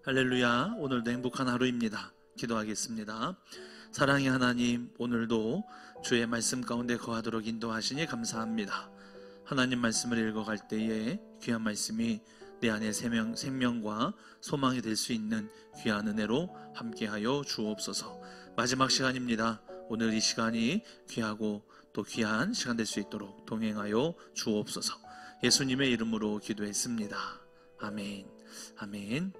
할렐루야. 오늘도 행복한 하루입니다. 기도하겠습니다. 사랑의 하나님, 오늘도 주의 말씀 가운데 거하도록 인도하시니 감사합니다. 하나님 말씀을 읽어갈 때에 귀한 말씀이 내 안에 생명과 소망이 될 수 있는 귀한 은혜로 함께하여 주옵소서. 마지막 시간입니다. 오늘 이 시간이 귀하고 또 귀한 시간 될 수 있도록 동행하여 주옵소서. 예수님의 이름으로 기도했습니다. 아멘. 아멘.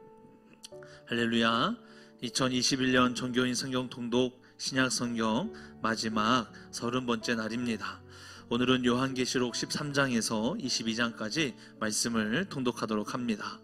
할렐루야. 2021년 전교인 성경 통독 신약 성경 마지막 30번째 날입니다. 오늘은 요한계시록 13장에서 22장까지 말씀을 통독하도록 합니다.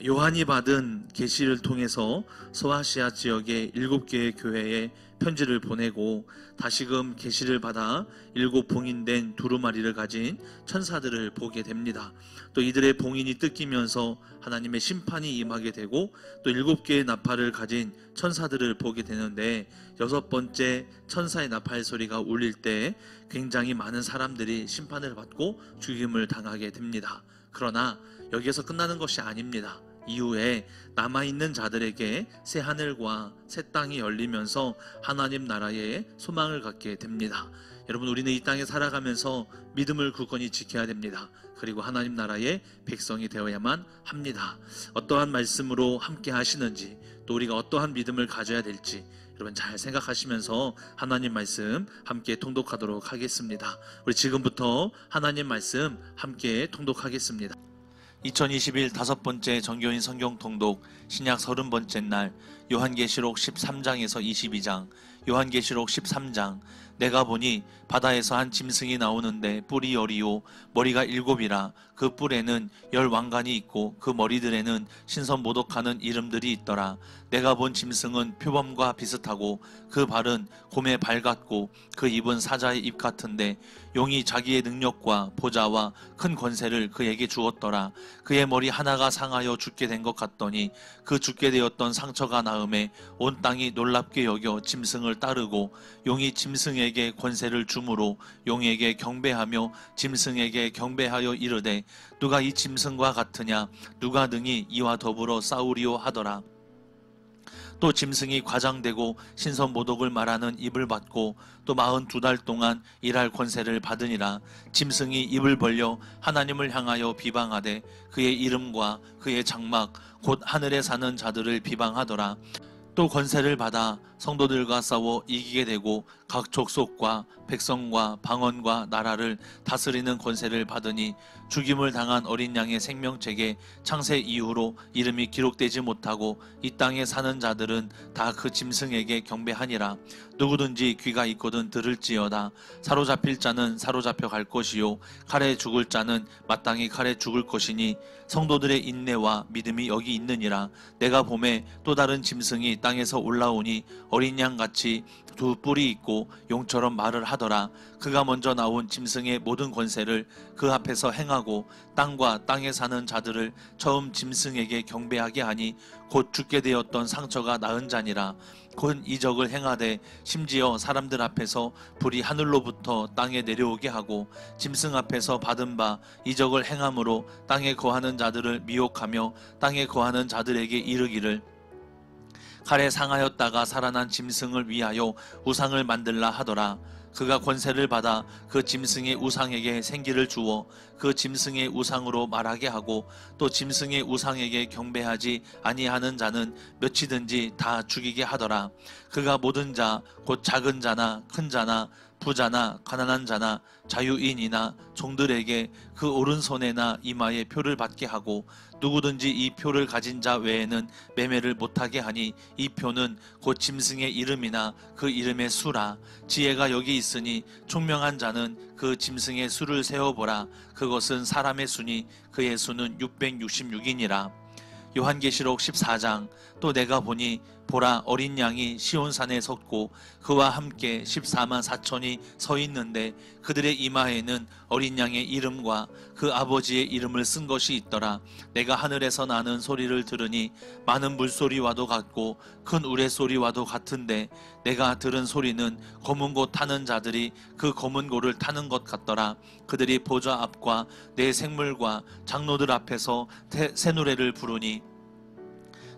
요한이 받은 계시를 통해서 소아시아 지역의 7개의 교회에 편지를 보내고 다시금 계시를 받아 7 봉인된 두루마리를 가진 천사들을 보게 됩니다. 또 이들의 봉인이 뜯기면서 하나님의 심판이 임하게 되고 또 7개의 나팔을 가진 천사들을 보게 되는데 6번째 천사의 나팔 소리가 울릴 때 굉장히 많은 사람들이 심판을 받고 죽임을 당하게 됩니다. 그러나 여기에서 끝나는 것이 아닙니다. 이후에 남아있는 자들에게 새 하늘과 새 땅이 열리면서 하나님 나라에 소망을 갖게 됩니다. 여러분, 우리는 이 땅에 살아가면서 믿음을 굳건히 지켜야 됩니다. 그리고 하나님 나라의 백성이 되어야만 합니다. 어떠한 말씀으로 함께 하시는지, 또 우리가 어떠한 믿음을 가져야 될지 여러분 잘 생각하시면서 하나님 말씀 함께 통독하도록 하겠습니다. 우리 지금부터 하나님 말씀 함께 통독하겠습니다. 2021 5번째 정교인 성경 통독 신약 30번째 날 요한계시록 13장에서 22장. 요한계시록 13장. 내가 보니 바다에서 한 짐승이 나오는데 뿔이 10이요 머리가 7이라. 그 뿔에는 10 왕관이 있고 그 머리들에는 신선모독하는 이름들이 있더라. 내가 본 짐승은 표범과 비슷하고 그 발은 곰의 발 같고 그 입은 사자의 입 같은데 용이 자기의 능력과 보좌와 큰 권세를 그에게 주었더라. 그의 머리 하나가 상하여 죽게 된 것 같더니 그 죽게 되었던 상처가 나음에 온 땅이 놀랍게 여겨 짐승을 따르고 용이 짐승에게 권세를 주므로 용에게 경배하며 짐승에게 경배하여 이르되 누가 이 짐승과 같으냐 누가 능히 이와 더불어 싸우리요 하더라. 또 짐승이 과장되고 신선모독을 말하는 입을 받고 또 42달 동안 일할 권세를 받으니라. 짐승이 입을 벌려 하나님을 향하여 비방하되 그의 이름과 그의 장막 곧 하늘에 사는 자들을 비방하더라. 또 권세를 받아 성도들과 싸워 이기게 되고 각 족속과 백성과 방언과 나라를 다스리는 권세를 받으니 죽임을 당한 어린 양의 생명책에 창세 이후로 이름이 기록되지 못하고 이 땅에 사는 자들은 다 그 짐승에게 경배하니라. 누구든지 귀가 있거든 들을지어다. 사로잡힐 자는 사로잡혀 갈 것이요 칼에 죽을 자는 마땅히 칼에 죽을 것이니 성도들의 인내와 믿음이 여기 있느니라. 내가 봄에 또 다른 짐승이 땅에서 올라오니 어린 양같이 2 뿔이 있고 용처럼 말을 하더라. 그가 먼저 나온 짐승의 모든 권세를 그 앞에서 행하고 땅과 땅에 사는 자들을 처음 짐승에게 경배하게 하니 곧 죽게 되었던 상처가 나은 자니라. 곧 이적을 행하되 심지어 사람들 앞에서 불이 하늘로부터 땅에 내려오게 하고 짐승 앞에서 받은 바 이적을 행함으로 땅에 거하는 자들을 미혹하며 땅에 거하는 자들에게 이르기를 칼에 상하였다가 살아난 짐승을 위하여 우상을 만들라 하더라. 그가 권세를 받아 그 짐승의 우상에게 생기를 주어 그 짐승의 우상으로 말하게 하고 또 짐승의 우상에게 경배하지 아니하는 자는 몇이든지 다 죽이게 하더라. 그가 모든 자 곧 작은 자나 큰 자나 부자나 가난한 자나 자유인이나 종들에게 그 오른손에나 이마에 표를 받게 하고 누구든지 이 표를 가진 자 외에는 매매를 못하게 하니 이 표는 곧 짐승의 이름이나 그 이름의 수라. 지혜가 여기 있으니 총명한 자는 그 짐승의 수를 세어보라. 그것은 사람의 수니 그의 수는 666이니라. 요한계시록 14장. 또 내가 보니 보라 어린 양이 시온산에 섰고 그와 함께 14만 4천이 서 있는데 그들의 이마에는 어린 양의 이름과 그 아버지의 이름을 쓴 것이 있더라. 내가 하늘에서 나는 소리를 들으니 많은 물소리와도 같고 큰 우레소리와도 같은데 내가 들은 소리는 검은 고 타는 자들이 그 검은 고를 타는 것 같더라. 그들이 보좌 앞과 내 생물과 장로들 앞에서 새 노래를 부르니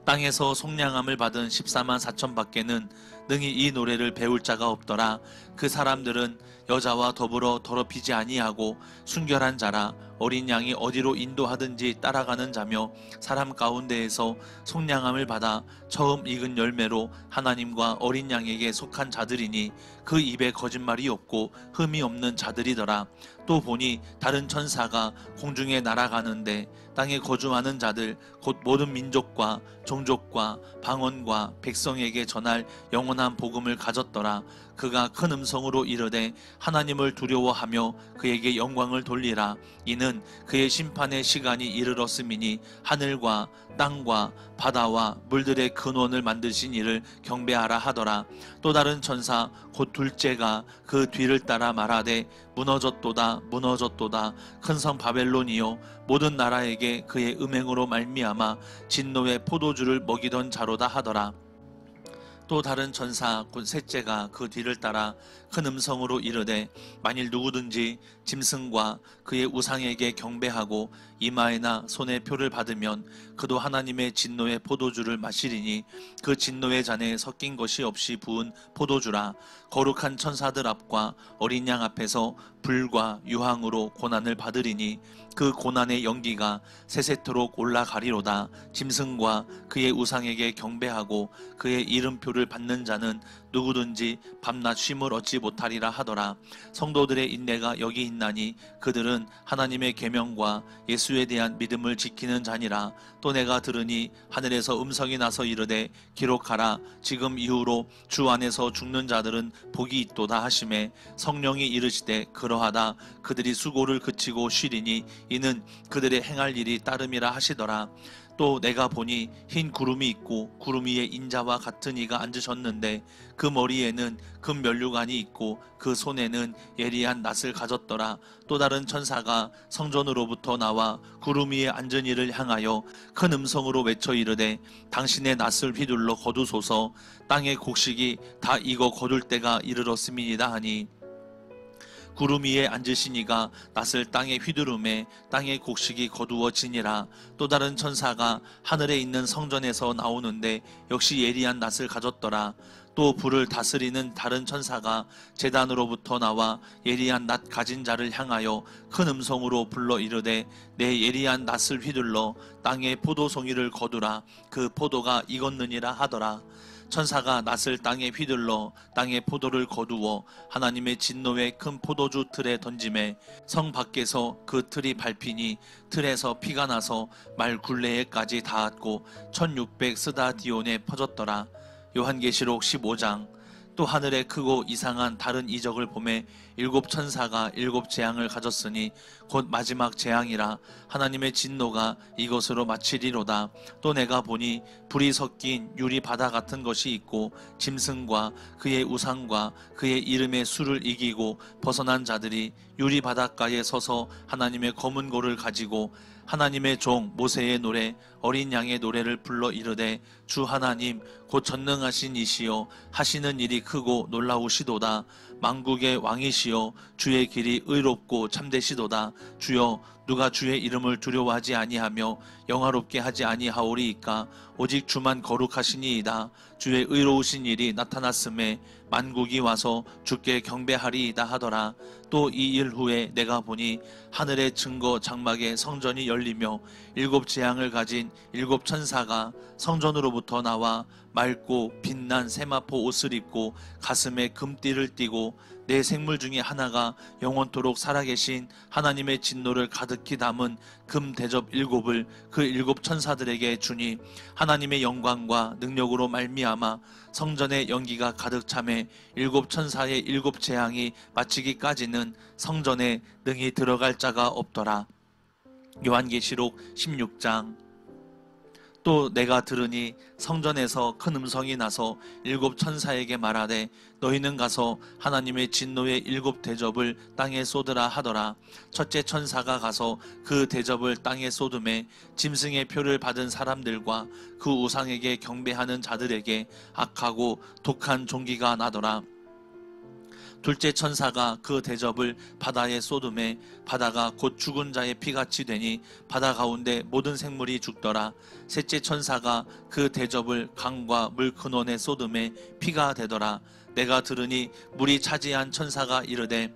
땅에서 속량함을 받은 14만 4천 밖에는 능히 이 노래를 배울 자가 없더라. 그 사람들은 여자와 더불어 더럽히지 아니하고 순결한 자라. 어린 양이 어디로 인도하든지 따라가는 자며 사람 가운데에서 속량함을 받아 처음 익은 열매로 하나님과 어린 양에게 속한 자들이니 그 입에 거짓말이 없고 흠이 없는 자들이더라. 또 보니 다른 천사가 공중에 날아가는데 땅에 거주하는 자들 곧 모든 민족과 종족과 방언과 백성에게 전할 영원한 복음을 가졌더라. 그가 큰 음성으로 이르되 하나님을 두려워하며 그에게 영광을 돌리라. 이는 그의 심판의 시간이 이르렀음이니 하늘과 땅과 바다와 물들의 근원을 만드신 이를 경배하라 하더라. 또 다른 천사 곧 둘째가 그 뒤를 따라 말하되 무너졌도다 무너졌도다 큰 성 바벨론이요 모든 나라에게 그의 음행으로 말미암아 진노의 포도주를 먹이던 자로다 하더라. 또 다른 천사 곧 셋째가 그 뒤를 따라 큰 음성으로 이르되 만일 누구든지 짐승과 그의 우상에게 경배하고 이마에나 손에 표를 받으면 그도 하나님의 진노의 포도주를 마시리니 그 진노의 잔에 섞인 것이 없이 부은 포도주라. 거룩한 천사들 앞과 어린 양 앞에서 불과 유황으로 고난을 받으리니 그 고난의 연기가 세세토록 올라가리로다. 짐승과 그의 우상에게 경배하고 그의 이름표를 받는 자는 누구든지 밤낮 쉼을 얻지 못하리라 하더라. 성도들의 인내가 여기 있나니 그들은 하나님의 계명과 예수에 대한 믿음을 지키는 자니라. 또 내가 들으니 하늘에서 음성이 나서 이르되 기록하라. 지금 이후로 주 안에서 죽는 자들은 복이 있도다 하시매 성령이 이르시되 그러하다. 그들이 수고를 그치고 쉬리니 이는 그들의 행할 일이 따름이라 하시더라. 또 내가 보니 흰 구름이 있고 구름 위에 인자와 같은 이가 앉으셨는데 그 머리에는 금 면류관이 있고 그 손에는 예리한 낫을 가졌더라. 또 다른 천사가 성전으로부터 나와 구름 위에 앉은 이를 향하여 큰 음성으로 외쳐 이르되 당신의 낫을 휘둘러 거두소서. 땅의 곡식이 다 익어 거둘 때가 이르렀음이니이다 하니 구름 위에 앉으신 이가 낫을 땅에 휘두르매 땅의 곡식이 거두어지니라. 또 다른 천사가 하늘에 있는 성전에서 나오는데 역시 예리한 낫을 가졌더라. 또 불을 다스리는 다른 천사가 제단으로부터 나와 예리한 낫 가진 자를 향하여 큰 음성으로 불러 이르되 내 예리한 낫을 휘둘러 땅의 포도송이를 거두라. 그 포도가 익었느니라 하더라. 천사가 낫을 땅에 휘둘러 땅의 포도를 거두어 하나님의 진노의 큰 포도주 틀에 던지매 성 밖에서 그 틀이 밟히니 틀에서 피가 나서 말 굴레에까지 닿았고 1600 스다디온에 퍼졌더라. 요한계시록 15장. 또 하늘에 크고 이상한 다른 이적을 보매 일곱 천사가 일곱 재앙을 가졌으니 곧 마지막 재앙이라. 하나님의 진노가 이것으로 마치리로다. 또 내가 보니 불이 섞인 유리 바다 같은 것이 있고 짐승과 그의 우상과 그의 이름의 수를 이기고 벗어난 자들이 유리 바닷가에 서서 하나님의 검은 고를 가지고 하나님의 종 모세의 노래 어린 양의 노래를 불러 이르되 주 하나님 곧 전능하신 이시여 하시는 일이 크고 놀라우시도다. 만국의 왕이시여 주의 길이 의롭고 참되시도다. 주여 누가 주의 이름을 두려워하지 아니하며 영화롭게 하지 아니하오리이까. 오직 주만 거룩하시니이다. 주의 의로우신 일이 나타났음에 만국이 와서 주께 경배하리이다 하더라. 또 이 일 후에 내가 보니 하늘의 증거 장막에 성전이 열리며 일곱 재앙을 가진 일곱 천사가 성전으로부터 나와 맑고 빛난 세마포 옷을 입고 가슴에 금띠를 띠고 내 생물 중에 하나가 영원토록 살아계신 하나님의 진노를 가득히 담은 금 대접 일곱을 그 일곱 천사들에게 주니 하나님의 영광과 능력으로 말미암아 성전의 연기가 가득 차매 일곱 천사의 일곱 재앙이 마치기까지는 성전에 능히 들어갈 자가 없더라. 요한계시록 16장. 또 내가 들으니 성전에서 큰 음성이 나서 일곱 천사에게 말하되 너희는 가서 하나님의 진노의 일곱 대접을 땅에 쏟으라 하더라. 첫째 천사가 가서 그 대접을 땅에 쏟음에 짐승의 표를 받은 사람들과 그 우상에게 경배하는 자들에게 악하고 독한 종기가 나더라. 둘째 천사가 그 대접을 바다에 쏟음에 바다가 곧 죽은 자의 피같이 되니 바다 가운데 모든 생물이 죽더라. 셋째 천사가 그 대접을 강과 물 근원에 쏟음에 피가 되더라. 내가 들으니 물이 차지한 천사가 이르되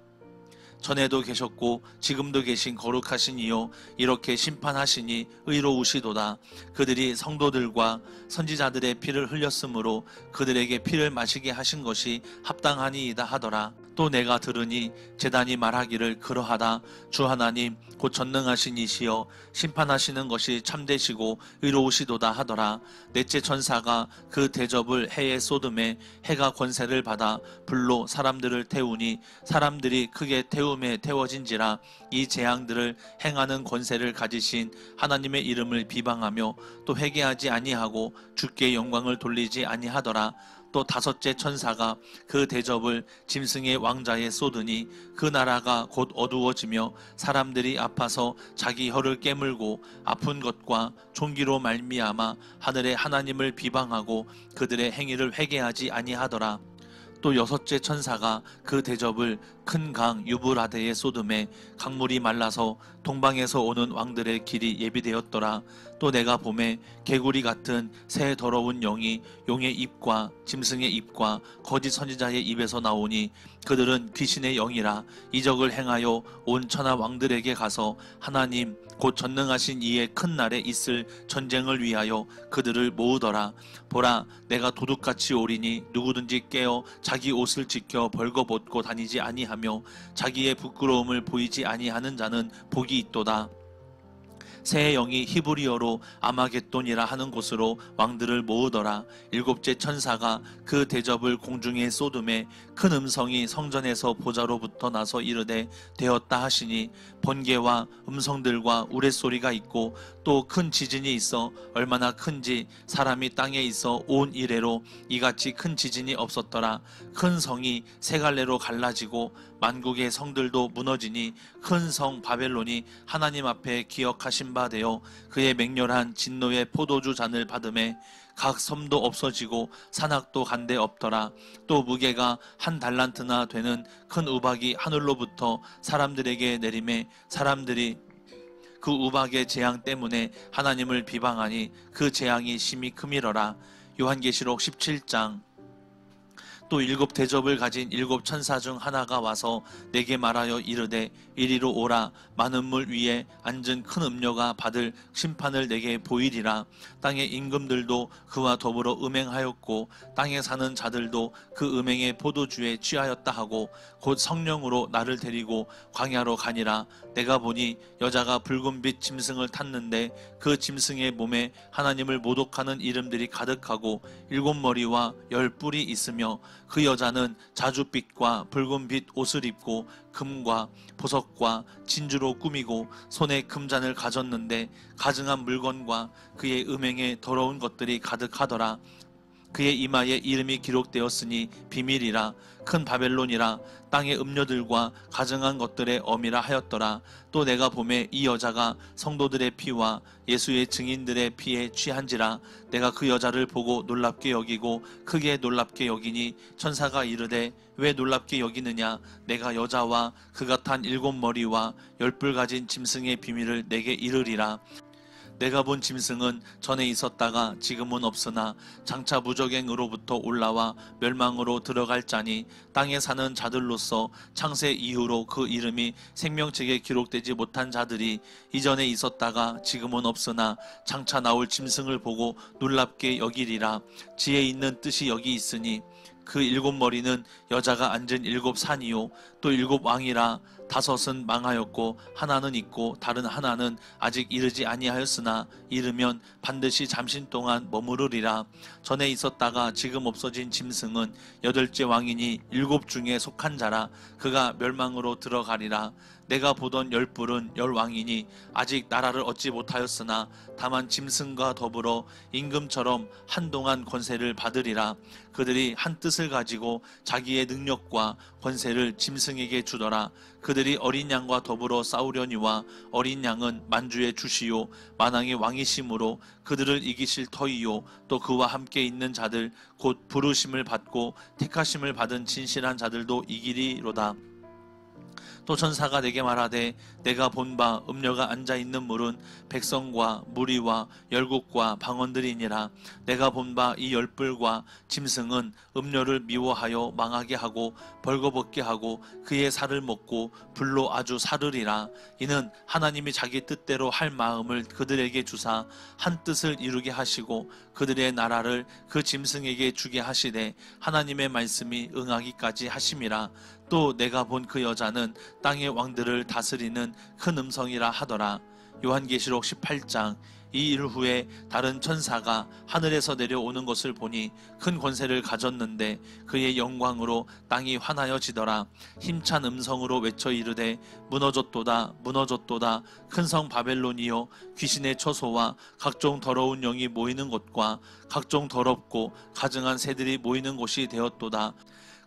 전에도 계셨고 지금도 계신 거룩하신 이요 이렇게 심판하시니 의로우시도다. 그들이 성도들과 선지자들의 피를 흘렸으므로 그들에게 피를 마시게 하신 것이 합당하니이다 하더라. 또 내가 들으니 제단이 말하기를 그러하다. 주 하나님 곧 전능하신 이시여 심판하시는 것이 참되시고 의로우시도다 하더라. 넷째 천사가 그 대접을 해에 쏟음에 해가 권세를 받아 불로 사람들을 태우니 사람들이 크게 태움에 태워진지라. 이 재앙들을 행하는 권세를 가지신 하나님의 이름을 비방하며 또 회개하지 아니하고 주께 영광을 돌리지 아니하더라. 또 다섯째 천사가 그 대접을 짐승의 왕자에 쏟으니 그 나라가 곧 어두워지며 사람들이 아파서 자기 혀를 깨물고 아픈 것과 종기로 말미암아 하늘의 하나님을 비방하고 그들의 행위를 회개하지 아니하더라. 또 여섯째 천사가 그 대접을 큰 강 유브라데에 쏟음에 강물이 말라서 동방에서 오는 왕들의 길이 예비되었더라. 또 내가 보매 개구리 같은 새 더러운 영이 용의 입과 짐승의 입과 거짓 선지자의 입에서 나오니 그들은 귀신의 영이라. 이적을 행하여 온 천하 왕들에게 가서 하나님 곧 전능하신 이의 큰 날에 있을 전쟁을 위하여 그들을 모으더라. 보라 내가 도둑같이 오리니 누구든지 깨어 자기 옷을 지켜 벌거벗고 다니지 아니하며 자기의 부끄러움을 보이지 아니하는 자는 복이 있도다. 새 영이 히브리어로 아마겟돈이라 하는 곳으로 왕들을 모으더라. 일곱째 천사가 그 대접을 공중에 쏟음에 큰 음성이 성전에서 보좌로부터 나서 이르되 되었다 하시니 번개와 음성들과 우레소리가 있고 또 큰 지진이 있어 얼마나 큰지 사람이 땅에 있어 온 이래로 이같이 큰 지진이 없었더라. 큰 성이 세 갈래로 갈라지고 만국의 성들도 무너지니 큰 성 바벨론이 하나님 앞에 기억하신 바 되어 그의 맹렬한 진노의 포도주 잔을 받음에 각 섬도 없어지고 산악도 간데 없더라. 또 무게가 한 달란트나 되는 큰 우박이 하늘로부터 사람들에게 내림에 사람들이 그 우박의 재앙 때문에 하나님을 비방하니 그 재앙이 심히 크미러라. 요한계시록 17장. 또 일곱 대접을 가진 일곱 천사 중 하나가 와서 내게 말하여 이르되 이리로 오라. 많은 물 위에 앉은 큰 음녀가 받을 심판을 내게 보이리라. 땅의 임금들도 그와 더불어 음행하였고 땅에 사는 자들도 그 음행의 포도주에 취하였다 하고 곧 성령으로 나를 데리고 광야로 가니라. 내가 보니 여자가 붉은빛 짐승을 탔는데 그 짐승의 몸에 하나님을 모독하는 이름들이 가득하고 일곱 머리와 열 뿔이 있으며 그 여자는 자줏빛과 붉은빛 옷을 입고 금과 보석과 진주로 꾸미고 손에 금잔을 가졌는데 가증한 물건과 그의 음행에 더러운 것들이 가득하더라. 그의 이마에 이름이 기록되었으니 비밀이라. 큰 바벨론이라. 땅의 음료들과 가증한 것들의 어미라 하였더라. 또 내가 보매 이 여자가 성도들의 피와 예수의 증인들의 피에 취한지라. 내가 그 여자를 보고 놀랍게 여기고 크게 놀랍게 여기니 천사가 이르되 왜 놀랍게 여기느냐. 내가 여자와 그가 탄 일곱 머리와 열 뿔 가진 짐승의 비밀을 내게 이르리라. 내가 본 짐승은 전에 있었다가 지금은 없으나 장차 무적행으로부터 올라와 멸망으로 들어갈 자니 땅에 사는 자들로서 창세 이후로 그 이름이 생명책에 기록되지 못한 자들이 이전에 있었다가 지금은 없으나 장차 나올 짐승을 보고 놀랍게 여기리라. 지혜 있는 뜻이 여기 있으니 그 일곱 머리는 여자가 앉은 일곱 산이요 또 일곱 왕이라. 다섯은 망하였고 하나는 있고 다른 하나는 아직 이르지 아니하였으나 이르면 반드시 잠시 동안 머무르리라. 전에 있었다가 지금 없어진 짐승은 여덟째 왕이니 일곱 중에 속한 자라. 그가 멸망으로 들어가리라. 내가 보던 열 뿔은 열 왕이니 아직 나라를 얻지 못하였으나 다만 짐승과 더불어 임금처럼 한동안 권세를 받으리라. 그들이 한 뜻을 가지고 자기의 능력과 권세를 짐승에게 주더라. 그들 그들이 어린 양과 더불어 싸우려니와 어린 양은 만주의 주시요 만왕의 왕이심으로 그들을 이기실 터이요 또 그와 함께 있는 자들 곧 부르심을 받고 택하심을 받은 진실한 자들도 이기리로다. 또 천사가 내게 말하되 내가 본 바 음녀가 앉아있는 물은 백성과 무리와 열국과 방언들이니라. 내가 본 바 이 열불과 짐승은 음녀를 미워하여 망하게 하고 벌거벗게 하고 그의 살을 먹고 불로 아주 사르리라. 이는 하나님이 자기 뜻대로 할 마음을 그들에게 주사 한 뜻을 이루게 하시고 그들의 나라를 그 짐승에게 주게 하시되 하나님의 말씀이 응하기까지 하심이라. 또 내가 본 그 여자는 땅의 왕들을 다스리는 큰 음성이라 하더라. 요한계시록 18장. 이 일 후에 다른 천사가 하늘에서 내려오는 것을 보니 큰 권세를 가졌는데 그의 영광으로 땅이 환하여지더라. 힘찬 음성으로 외쳐 이르되 무너졌도다 무너졌도다 큰 성 바벨론이여 귀신의 처소와 각종 더러운 영이 모이는 곳과 각종 더럽고 가증한 새들이 모이는 곳이 되었도다.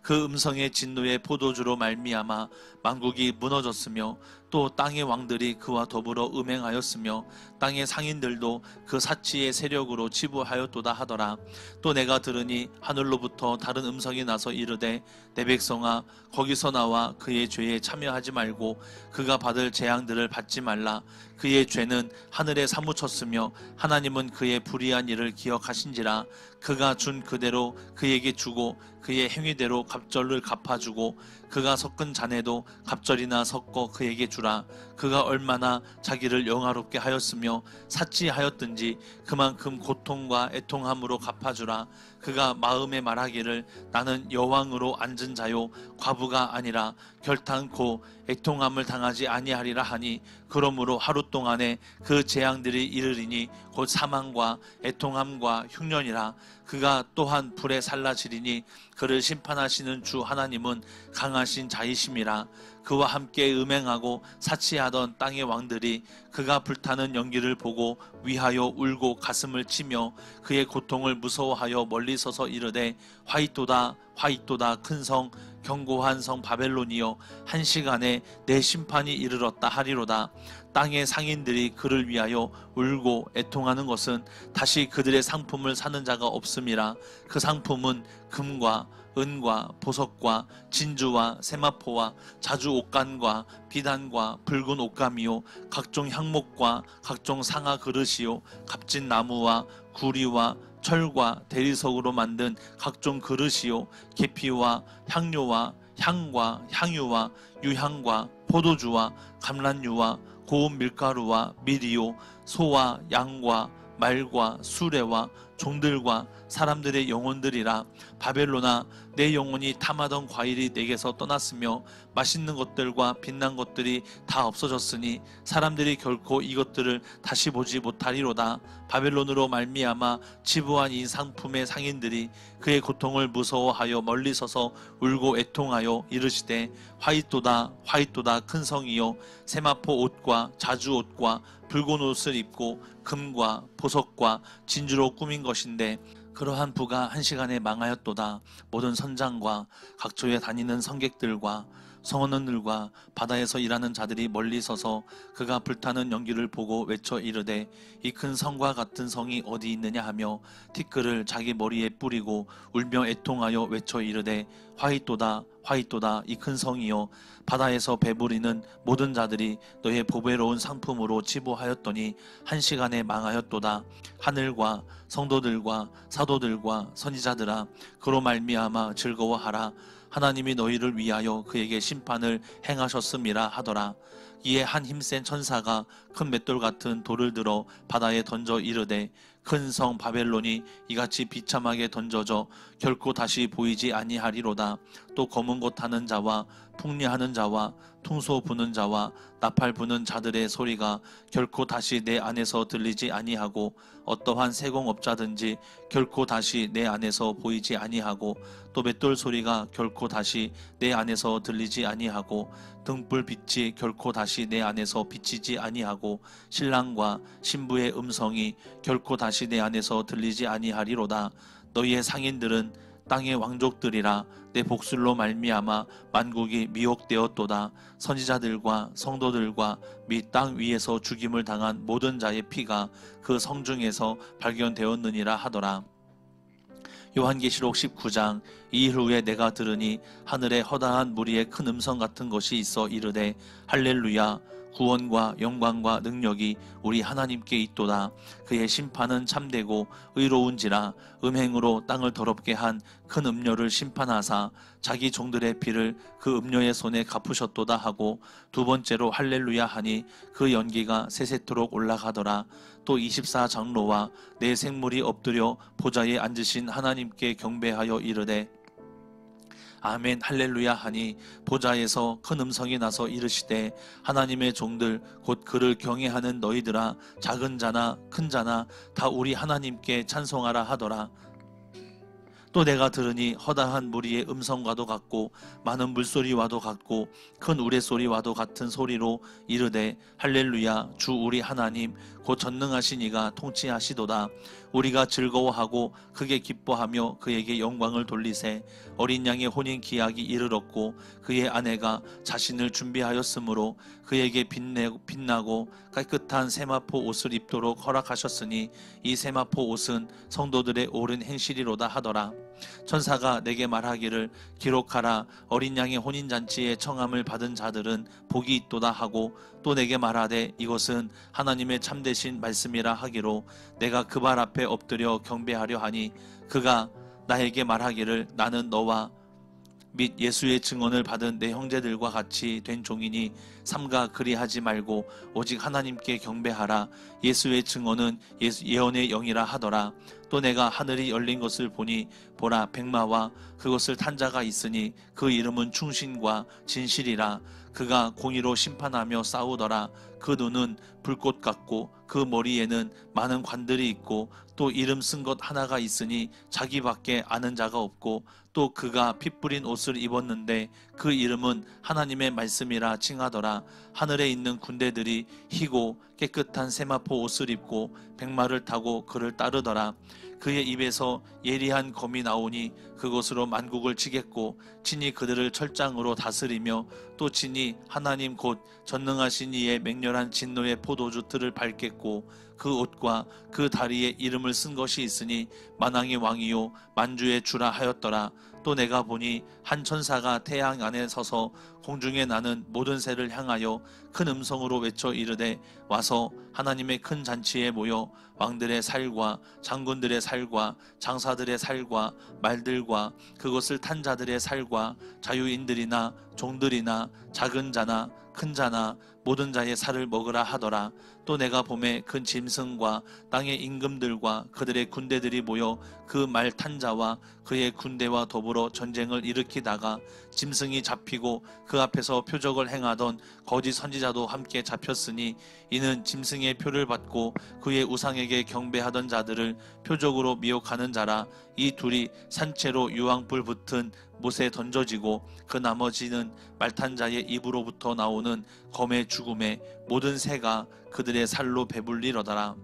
그 음성의 진노의 포도주로 말미암아 만국이 무너졌으며 또 땅의 왕들이 그와 더불어 음행하였으며 땅의 상인들도 그 사치의 세력으로 치부하였도다 하더라. 또 내가 들으니 하늘로부터 다른 음성이 나서 이르되 내 백성아 거기서 나와 그의 죄에 참여하지 말고 그가 받을 재앙들을 받지 말라. 그의 죄는 하늘에 사무쳤으며 하나님은 그의 불의한 일을 기억하신지라. 그가 준 그대로 그에게 주고 그의 행위대로 갑절을 갚아주고 그가 섞은 잔에도 갑절이나 섞어 그에게 주라. 그가 얼마나 자기를 영화롭게 하였으며 사치하였든지 그만큼 고통과 애통함으로 갚아주라. 그가 마음에 말하기를 나는 여왕으로 앉은 자요 과부가 아니라 결탄코 애통함을 당하지 아니하리라 하니 그러므로 하루 동안에 그 재앙들이 이르리니 곧 사망과 애통함과 흉년이라. 그가 또한 불에 살라지리니 그를 심판하시는 주 하나님은 강하신 자이심이라. 그와 함께 음행하고 사치하던 땅의 왕들이 그가 불타는 연기를 보고 위하여 울고 가슴을 치며 그의 고통을 무서워하여 멀리 서서 이르되 화이토다 화이토다 큰 성 견고한 성 바벨론이여 한 시간에 내 심판이 이르렀다 하리로다. 땅의 상인들이 그를 위하여 울고 애통하는 것은 다시 그들의 상품을 사는 자가 없음이라. 그 상품은 금과 은과 보석과 진주와 세마포와 자주 옷간과 비단과 붉은 옷감이요 각종 향목과 각종 상아 그릇이요 값진 나무와 구리와 철과 대리석으로 만든 각종 그릇이요 계피와 향료와 향과 향유와 유향과 포도주와 감란유와 고운 밀가루와 밀이요 소와 양과 말과 수레와 종들과 사람들의 영혼들이라. 바벨론아 내 영혼이 탐하던 과일이 내게서 떠났으며 맛있는 것들과 빛난 것들이 다 없어졌으니 사람들이 결코 이것들을 다시 보지 못하리로다. 바벨론으로 말미암아 치부한 이 상품의 상인들이 그의 고통을 무서워하여 멀리 서서 울고 애통하여 이르시되 화이토다 화이토다 큰 성이요 세마포 옷과 자주 옷과 붉은 옷을 입고 금과 보석과 진주로 꾸민 것인데 그러한 부가 한 시간에 망하였도다. 모든 선장과 각처에 다니는 성객들과 성원원들과 바다에서 일하는 자들이 멀리 서서 그가 불타는 연기를 보고 외쳐 이르되 이 큰 성과 같은 성이 어디 있느냐 하며 티끌을 자기 머리에 뿌리고 울며 애통하여 외쳐 이르되 화이토다 화이토다 이 큰 성이여 바다에서 배부리는 모든 자들이 너의 보배로운 상품으로 치부하였더니 한 시간에 망하였도다. 하늘과 성도들과 사도들과 선지자들아 그로 말미암아 즐거워하라. 하나님이 너희를 위하여 그에게 심판을 행하셨음이라 하더라. 이에 한 힘센 천사가 큰 맷돌 같은 돌을 들어 바다에 던져 이르되 큰 성 바벨론이 이같이 비참하게 던져져 결코 다시 보이지 아니하리로다. 또 검은 곳 타는 자와 풍리하는 자와 퉁소 부는 자와 나팔 부는 자들의 소리가 결코 다시 내 안에서 들리지 아니하고 어떠한 세공업자든지 결코 다시 내 안에서 보이지 아니하고 또 맷돌 소리가 결코 다시 내 안에서 들리지 아니하고 등불 빛이 결코 다시 내 안에서 비치지 아니하고 신랑과 신부의 음성이 결코 다시 내 안에서 들리지 아니하리로다. 너희의 상인들은 땅의 왕족들이라. 내 복술로 말미암아 만국이 미혹되었도다. 선지자들과 성도들과 및 땅 위에서 죽임을 당한 모든 자의 피가 그 성중에서 발견되었느니라 하더라. 요한계시록 19장. 이일 후에 내가 들으니 하늘에 허다한 무리의 큰 음성 같은 것이 있어 이르되 할렐루야, 구원과 영광과 능력이 우리 하나님께 있도다. 그의 심판은 참되고 의로운지라. 음행으로 땅을 더럽게 한 큰 음녀를 심판하사 자기 종들의 피를 그 음녀의 손에 갚으셨도다 하고, 두 번째로 할렐루야 하니 그 연기가 세세토록 올라가더라. 또 24장로와 네 생물이 엎드려 보좌에 앉으신 하나님께 경배하여 이르되 아멘 할렐루야 하니, 보좌에서 큰 음성이 나서 이르시되 하나님의 종들 곧 그를 경외하는 너희들아, 작은 자나 큰 자나 다 우리 하나님께 찬송하라 하더라. 또 내가 들으니 허다한 무리의 음성과도 같고 많은 물소리와도 같고 큰 우레소리와도 같은 소리로 이르되 할렐루야, 주 우리 하나님 곧 전능하신 이가 통치하시도다. 우리가 즐거워하고 크게 기뻐하며 그에게 영광을 돌리세. 어린 양의 혼인 기약이 이르렀고 그의 아내가 자신을 준비하였으므로 그에게 빛나고 깨끗한 세마포 옷을 입도록 허락하셨으니 이 세마포 옷은 성도들의 옳은 행실이로다 하더라. 천사가 내게 말하기를 기록하라, 어린 양의 혼인잔치에 청함을 받은 자들은 복이 있도다 하고, 또 내게 말하되 이것은 하나님의 참되신 말씀이라 하기로 내가 그 발 앞에 엎드려 경배하려 하니, 그가 나에게 말하기를 나는 너와 및 예수의 증언을 받은 내 형제들과 같이 된 종이니 삼가 그리하지 말고 오직 하나님께 경배하라. 예수의 증언은 예언의 영이라 하더라. 또 내가 하늘이 열린 것을 보니 보라, 백마와 그것을 탄 자가 있으니 그 이름은 충신과 진실이라. 그가 공의로 심판하며 싸우더라. 그 눈은 불꽃 같고 그 머리에는 많은 관들이 있고 또 이름 쓴 것 하나가 있으니 자기밖에 아는 자가 없고, 또 그가 피 뿌린 옷을 입었는데 그 이름은 하나님의 말씀이라 칭하더라. 하늘에 있는 군대들이 희고 깨끗한 세마포 옷을 입고 백마를 타고 그를 따르더라. 그의 입에서 예리한 검이 나오니 그것으로 만국을 치겠고 친히 그들을 철장으로 다스리며, 또 친히 하나님 곧 전능하신 이의 맹렬한 진노의 포도주 틀을 밟겠고, 그 옷과 그 다리에 이름을 쓴 것이 있으니 만왕의 왕이요 만주의 주라 하였더라. 또 내가 보니 한 천사가 태양 안에 서서 공중에 나는 모든 새를 향하여 큰 음성으로 외쳐 이르되 와서 하나님의 큰 잔치에 모여 왕들의 살과 장군들의 살과 장사들의 살과 말들과 그것을 탄 자들의 살과 자유인들이나 종들이나 작은 자나 큰 자나 모든 자의 살을 먹으라 하더라. 또 내가 봄에 큰 짐승과 땅의 임금들과 그들의 군대들이 모여 그 말 탄 자와 그의 군대와 더불어 전쟁을 일으키다가 짐승이 잡히고 그 앞에서 표적을 행하던 거짓 선지자도 함께 잡혔으니, 이는 짐승의 표를 받고 그의 우상에게 경배하던 자들을 표적으로 미혹하는 자라. 이 둘이 산채로 유황불 붙은 못에 던져지고 그 나머지는 말탄 자의 입으로부터 나오는 검의 죽음에 모든 새가 그들의 살로 배불리로다라.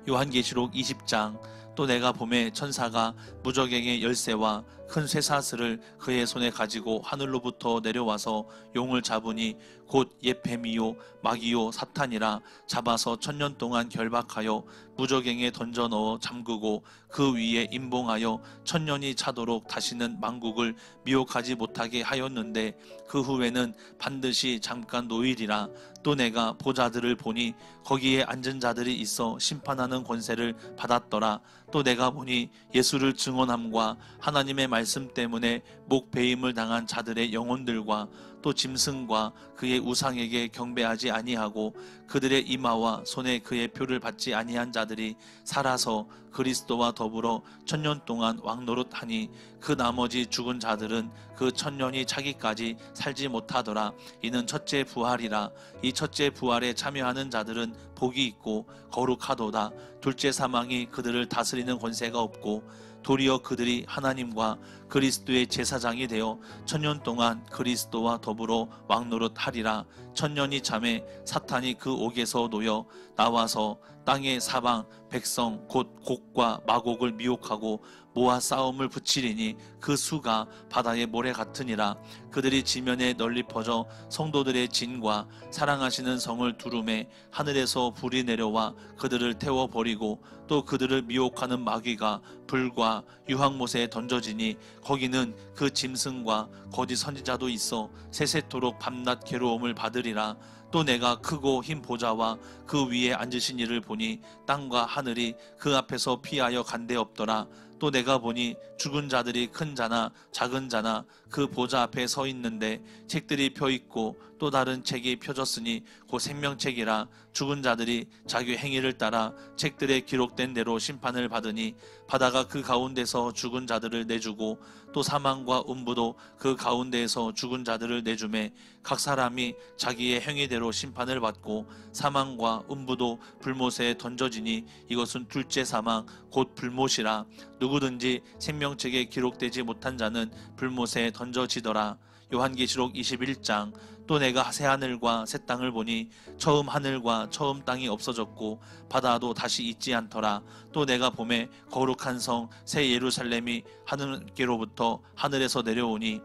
요한계시록 20장. 또 내가 봄에 천사가 무저갱의 열쇠와 큰 쇠사슬을 그의 손에 가지고 하늘로부터 내려와서 용을 잡으니 곧 옛 뱀이요 마귀요 사탄이라. 잡아서 1000년 동안 결박하여 무저갱에 던져 넣어 잠그고 그 위에 임봉하여 1000년이 차도록 다시는 만국을 미혹하지 못하게 하였는데, 그 후에는 반드시 잠깐 노일이라. 또 내가 보좌들을 보니 거기에 앉은 자들이 있어 심판하는 권세를 받았더라. 또 내가 보니 예수를 증언함과 하나님의 말씀 때문에 목배임을 당한 자들의 영혼들과 또 짐승과 그의 우상에게 경배하지 아니하고 그들의 이마와 손에 그의 표를 받지 아니한 자들이 살아서 그리스도와 더불어 1000년 동안 왕노릇하니, 그 나머지 죽은 자들은 그 1000년이 차기까지 살지 못하더라. 이는 첫째 부활이라. 이 첫째 부활에 참여하는 자들은 복이 있고 거룩하도다. 둘째 사망이 그들을 다스리는 권세가 없고, 도리어 그들이 하나님과 그리스도의 제사장이 되어 1000년 동안 그리스도와 더불어 왕노릇하리라. 1000년이 잠에 사탄이 그 옥에서 놓여 나와서 땅의 사방 백성 곧 곡과 마곡을 미혹하고 모아 싸움을 붙이리니 그 수가 바다의 모래 같으니라. 그들이 지면에 널리 퍼져 성도들의 진과 사랑하시는 성을 두루매 하늘에서 불이 내려와 그들을 태워버리고 또 그들을 미혹하는 마귀가 불과 유황못에 던져지니 거기는 그 짐승과 거짓 선지자도 있어 세세토록 밤낮 괴로움을 받으리라. 또 내가 크고 흰 보좌와 그 위에 앉으신 이를 보니 땅과 하늘이 그 앞에서 피하여 간데 없더라. 또 내가 보니 죽은 자들이 큰 자나 작은 자나 그 보좌 앞에 서 있는데 책들이 펴 있고 또 다른 책이 펴졌으니 곧 생명책이라. 죽은 자들이 자기 행위를 따라 책들에 기록된 대로 심판을 받으니 바다가 그 가운데서 죽은 자들을 내주고 또 사망과 음부도 그 가운데에서 죽은 자들을 내주매 각 사람이 자기의 행위대로 심판을 받고 사망과 음부도 불못에 던져지니 이것은 둘째 사망 곧 불못이라. 누구든지 생명책에 기록되지 못한 자는 불못에 던져지더라. 요한계시록 21장. 또 내가 새하늘과 새 땅을 보니 처음 하늘과 처음 땅이 없어졌고 바다도 다시 있지 않더라. 또 내가 보매 거룩한 성 새 예루살렘이 하늘께로부터 하늘에서 내려오니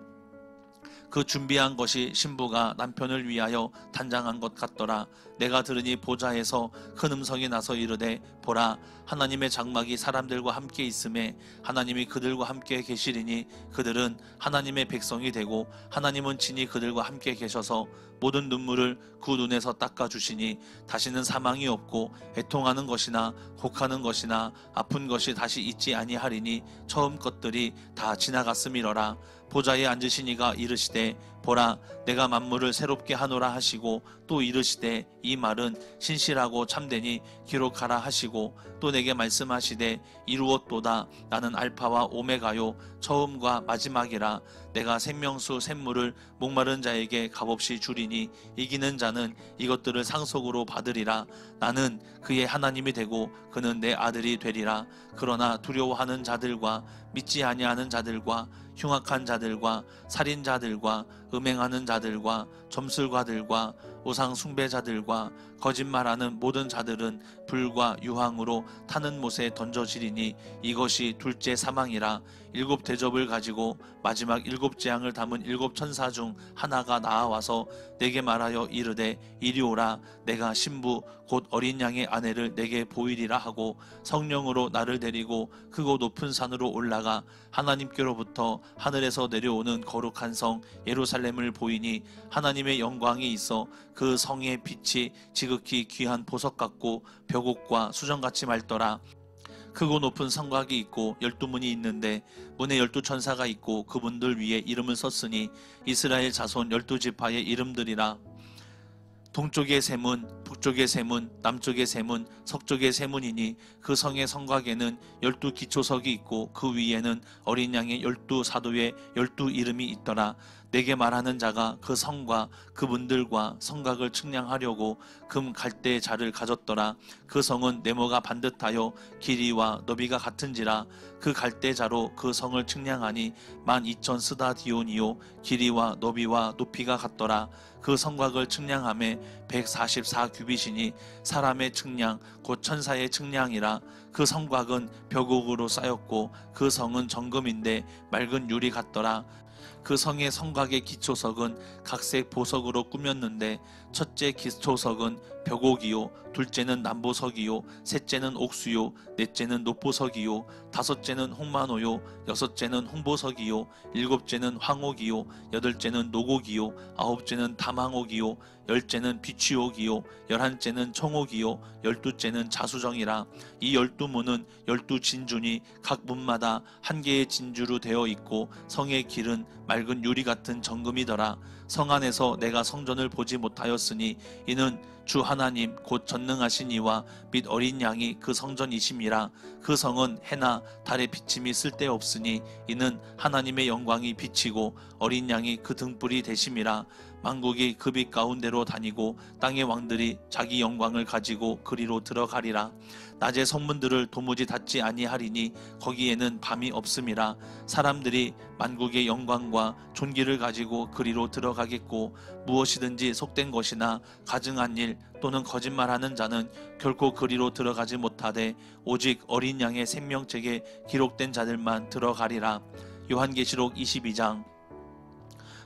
그 준비한 것이 신부가 남편을 위하여 단장한 것 같더라. 내가 들으니 보좌에서 큰 음성이 나서 이르되 보라, 하나님의 장막이 사람들과 함께 있음에 하나님이 그들과 함께 계시리니 그들은 하나님의 백성이 되고 하나님은 친히 그들과 함께 계셔서 모든 눈물을 그 눈에서 닦아주시니 다시는 사망이 없고 애통하는 것이나 곡하는 것이나 아픈 것이 다시 있지 아니하리니 처음 것들이 다 지나갔음이러라. 보좌에 앉으신 이가 이르시되 보라, 내가 만물을 새롭게 하노라 하시고 또 이르시되 이 말은 신실하고 참되니 기록하라 하시고 또 내게 말씀하시되 이루었도다. 나는 알파와 오메가요 처음과 마지막이라. 내가 생명수 샘물을 목마른 자에게 값없이 주리니 이기는 자는 이것들을 상속으로 받으리라. 나는 그의 하나님이 되고 그는 내 아들이 되리라. 그러나 두려워하는 자들과 믿지 아니하는 자들과 흉악한 자들과 살인자들과 음행하는 자들과 점술가들과 우상 숭배자들과 거짓말하는 모든 자들은 불과 유황으로 타는 못에 던져지리니 이것이 둘째 사망이라. 일곱 대접을 가지고 마지막 일곱 재앙을 담은 일곱 천사 중 하나가 나아와서 내게 말하여 이르되 이리 오라. 내가 신부 곧 어린 양의 아내를 내게 보이리라 하고 성령으로 나를 데리고 크고 높은 산으로 올라가 하나님께로부터 하늘에서 내려오는 거룩한 성 예루살렘을 보이니 하나님의 영광이 있어 그 성의 빛이 지극히 귀한 보석 같고 벽옥과 수정같이 맑더라. 크고 높은 성곽이 있고 12문이 있는데 문에 12천사가 있고 그분들 위에 이름을 썼으니 이스라엘 자손 12지파의 이름들이라. 동쪽의 세문, 북쪽의 세문, 남쪽의 세문, 서쪽의 세문이니 그 성의 성곽에는 12기초석이 있고 그 위에는 어린 양의 12사도의 12이름이 있더라. 내게 말하는 자가 그 성과 그분들과 성곽을 측량하려고 금 갈대의 자를 가졌더라. 그 성은 네모가 반듯하여 길이와 너비가 같은지라. 그 갈대자로 그 성을 측량하니 12,000 스다디온이요 길이와 너비와 높이가 같더라. 그 성곽을 측량함에 144규빗이니 사람의 측량 곧 천사의 측량이라. 그 성곽은 벽옥으로 쌓였고 그 성은 정금인데 맑은 유리 같더라. 그 성의 성곽의 기초석은 각색 보석으로 꾸몄는데 첫째 기초석은 벽옥이요 둘째는 남보석이요 셋째는 옥수요 넷째는 녹보석이요 다섯째는 홍마노요 여섯째는 홍보석이요 일곱째는 황옥이요 여덟째는 녹옥이요 아홉째는 담황옥이요 열째는 비취옥이요 열한째는 청옥이요 열두째는 자수정이라. 이 12문은 12진주니 각 문마다 한 개의 진주로 되어 있고 성의 길은 맑은 유리 같은 정금이더라. 성 안에서 내가 성전을 보지 못하였으니 이는 주 하나님 곧 전능하신 이와 및 어린 양이 그 성전이심이라. 그 성은 해나 달의 비침이 쓸데없으니 이는 하나님의 영광이 비치고 어린 양이 그 등불이 되심이라. 만국이 그 빛 가운데로 다니고 땅의 왕들이 자기 영광을 가지고 그리로 들어가리라. 낮의 성문들을 도무지 닫지 아니하리니 거기에는 밤이 없음이라. 사람들이 만국의 영광과 존귀를 가지고 그리로 들어가겠고 무엇이든지 속된 것이나 가증한 일 또는 거짓말하는 자는 결코 그리로 들어가지 못하되 오직 어린 양의 생명책에 기록된 자들만 들어가리라. 요한계시록 22장.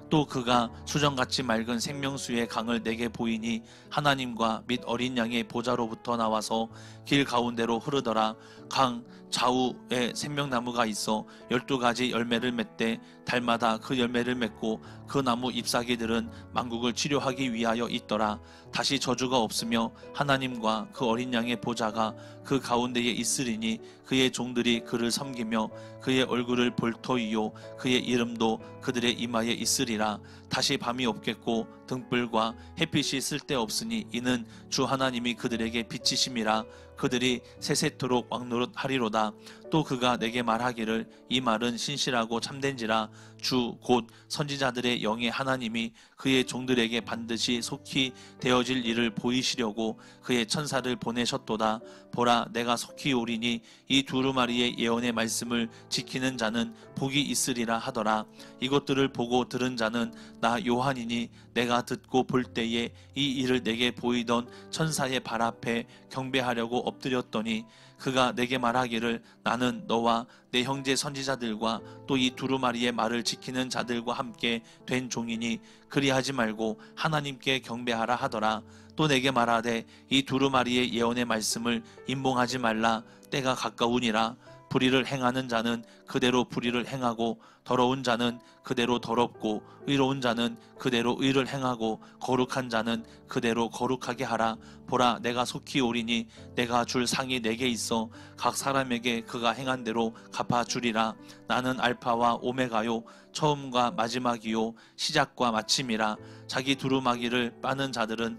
또 그가 수정같이 맑은 생명수의 강을 내게 보이니 하나님과 및 어린 양의 보좌로부터 나와서 길 가운데로 흐르더라. 강 좌우에 생명나무가 있어 12가지 열매를 맺되 달마다 그 열매를 맺고 그 나무 잎사귀들은 만국을 치료하기 위하여 있더라. 다시 저주가 없으며 하나님과 그 어린 양의 보좌가 그 가운데에 있으리니 그의 종들이 그를 섬기며 그의 얼굴을 볼 터이요 그의 이름도 그들의 이마에 있으리라. 다시 밤이 없겠고 등불과 햇빛이 쓸데없으니 이는 주 하나님이 그들에게 빛이심이라. 그들이 세세토록 왕노릇하리로다. 또 그가 내게 말하기를 이 말은 신실하고 참된지라. 주 곧 선지자들의 영의 하나님이 그의 종들에게 반드시 속히 되어질 일을 보이시려고 그의 천사를 보내셨도다. 보라, 내가 속히 오리니 이 두루마리의 예언의 말씀을 지키는 자는 복이 있으리라 하더라. 이것들을 보고 들은 자는 나 요한이니 내가 듣고 볼 때에 이 일을 내게 보이던 천사의 발 앞에 경배하려고 엎드렸더니 그가 내게 말하기를 나는 너와 내 형제 선지자들과 또 이 두루마리의 말을 지키는 자들과 함께 된 종이니 그리하지 말고 하나님께 경배하라 하더라. 또 내게 말하되 이 두루마리의 예언의 말씀을 임봉하지 말라. 때가 가까우니라. 불의를 행하는 자는 그대로 불의를 행하고 더러운 자는 그대로 더럽고 의로운 자는 그대로 의를 행하고 거룩한 자는 그대로 거룩하게 하라. 보라, 내가 속히 오리니 내가 줄 상이 내게 있어 각 사람에게 그가 행한 대로 갚아주리라. 나는 알파와 오메가요 처음과 마지막이요 시작과 마침이라. 자기 두루마기를 빠는 자들은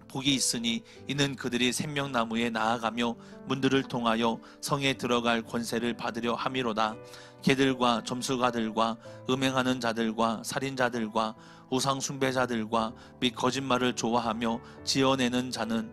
복이 있으니 이는 그들이 생명나무에 나아가며 문들을 통하여 성에 들어갈 권세를 받으려 함이로다. 개들과 점수가들과 음행하는 자들과 살인자들과 우상 숭배자들과 및 거짓말을 좋아하며 지어내는 자는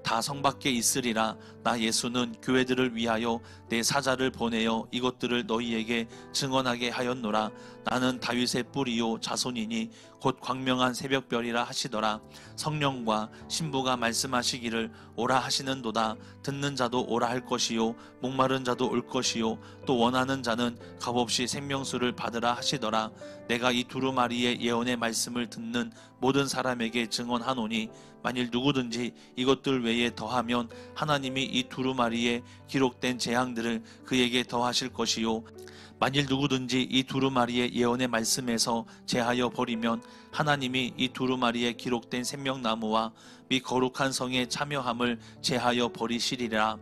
다 성 밖에 있으리라. 나 예수는 교회들을 위하여 내 사자를 보내어 이것들을 너희에게 증언하게 하였노라. 나는 다윗의 뿌리요 자손이니 곧 광명한 새벽별이라 하시더라. 성령과 신부가 말씀하시기를 오라 하시는도다. 듣는 자도 오라 할 것이요 목마른 자도 올 것이요 또 원하는 자는 값없이 생명수를 받으라 하시더라. 내가 이 두루마리의 예언의 말씀을 듣는 모든 사람에게 증언하노니 만일 누구든지 이것들 외에 더하면 하나님이 이 두루마리에 기록된 재앙들을 그에게 더하실 것이요 만일 누구든지 이 두루마리의 예언의 말씀에서 제하여 버리면 하나님이 이 두루마리에 기록된 생명나무와 및 거룩한 성의 참여함을 제하여 버리시리라.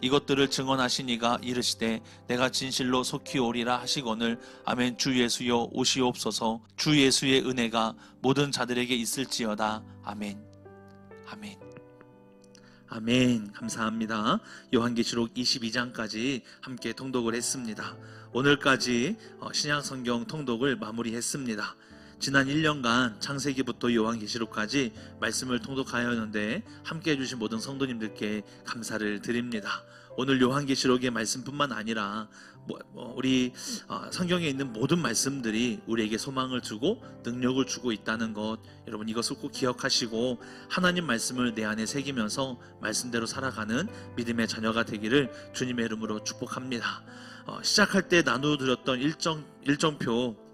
이것들을 증언하시니가 이르시되 내가 진실로 속히 오리라 하시거늘 아멘. 주 예수여 오시옵소서. 주 예수의 은혜가 모든 자들에게 있을지어다. 아멘. 아멘. 아멘. 감사합니다. 요한계시록 22장까지 함께 통독을 했습니다. 오늘까지 신약성경 통독을 마무리했습니다. 지난 1년간 창세기부터 요한계시록까지 말씀을 통독하였는데 함께 해주신 모든 성도님들께 감사를 드립니다. 오늘 요한계시록의 말씀뿐만 아니라 우리 성경에 있는 모든 말씀들이 우리에게 소망을 주고 능력을 주고 있다는 것, 여러분 이것을 꼭 기억하시고 하나님 말씀을 내 안에 새기면서 말씀대로 살아가는 믿음의 자녀가 되기를 주님의 이름으로 축복합니다. 시작할 때 나눠드렸던 일정표,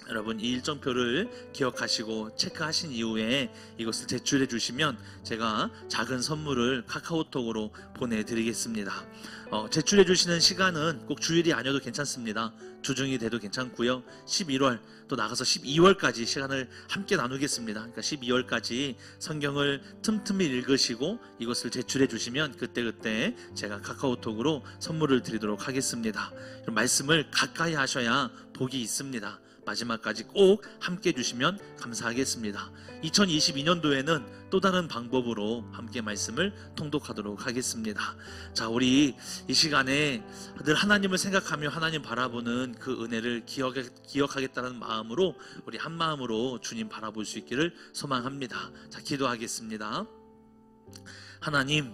여러분 이 일정표를 기억하시고 체크하신 이후에 이것을 제출해 주시면 제가 작은 선물을 카카오톡으로 보내드리겠습니다. 제출해 주시는 시간은 꼭 주일이 아니어도 괜찮습니다. 주중이 돼도 괜찮고요. 11월 또 나가서 12월까지 시간을 함께 나누겠습니다. 그러니까 12월까지 성경을 틈틈이 읽으시고 이것을 제출해 주시면 그때그때 제가 카카오톡으로 선물을 드리도록 하겠습니다. 말씀을 가까이 하셔야 복이 있습니다. 마지막까지 꼭 함께 해주시면 감사하겠습니다. 2022년도에는 또 다른 방법으로 함께 말씀을 통독하도록 하겠습니다. 자, 우리 이 시간에 늘 하나님을 생각하며 하나님 바라보는 그 은혜를 기억하겠다는 마음으로 우리 한 마음으로 주님 바라볼 수 있기를 소망합니다. 자, 기도하겠습니다. 하나님,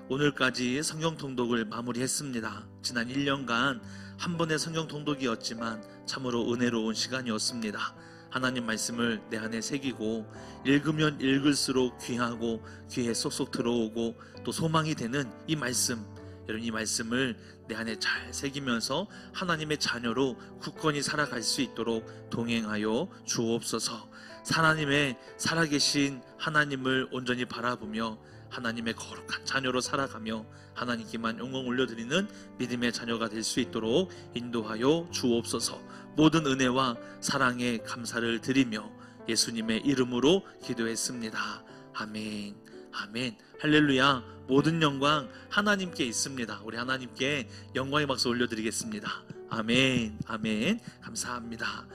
오늘까지 성경 통독을 마무리했습니다. 지난 1년간 한 번의 성경 통독이었지만 참으로 은혜로운 시간이었습니다. 하나님 말씀을 내 안에 새기고 읽으면 읽을수록 귀하고 귀에 쏙쏙 들어오고 또 소망이 되는 이 말씀, 여러분 이 말씀을 내 안에 잘 새기면서 하나님의 자녀로 굳건히 살아갈 수 있도록 동행하여 주옵소서. 하나님의 살아계신 하나님을 온전히 바라보며 하나님의 거룩한 자녀로 살아가며 하나님께만 영광 올려드리는 믿음의 자녀가 될 수 있도록 인도하여 주옵소서. 모든 은혜와 사랑에 감사를 드리며 예수님의 이름으로 기도했습니다. 아멘. 아멘. 할렐루야. 모든 영광 하나님께 있습니다. 우리 하나님께 영광의 박수 올려드리겠습니다. 아멘. 아멘. 감사합니다.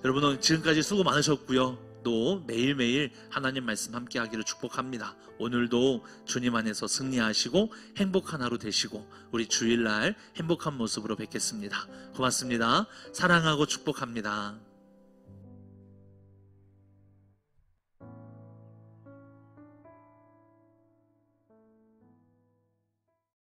여러분 오늘 지금까지 수고 많으셨고요. 또 매일매일 하나님 말씀 함께 하기를 축복합니다. 오늘도 주님 안에서 승리하시고 행복한 하루 되시고 우리 주일날 행복한 모습으로 뵙겠습니다. 고맙습니다. 사랑하고 축복합니다.